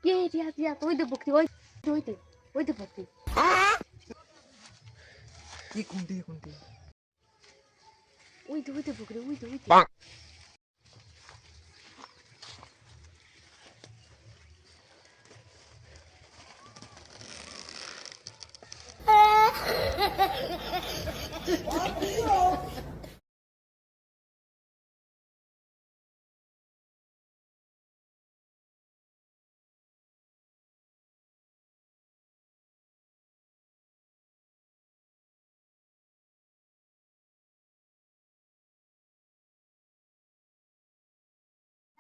ये दिया दिया ওই দে বকরি ওই দে বকরি কি কোনটি ওই দে বকরি ওই দে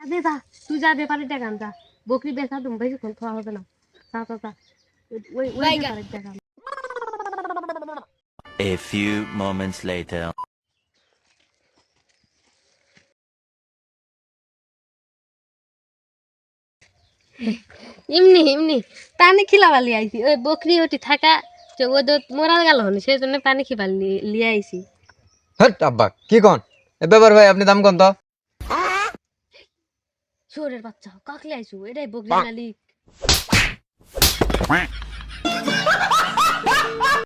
দে যা তুই যা ব্যাপারে টাকা আন যা বকরি বেচা তুমি বেশি কোন খাওয়া হবে না যা ওই ব্যাপারে টাকা আন। A few moments later. এমনি পানি খিলাবালি আইছি ওই বকরি ওটি থাকা যে ও তো মরা গেল হনি সেই জন্য পানি খিবালি লিয়ে আইছি হট আব্বা কি কোন এ ব্যাপার ভাই আপনি দাম কোন তো চোরের বাচ্চা কাকলে আইছু এটাই বকরি মালিক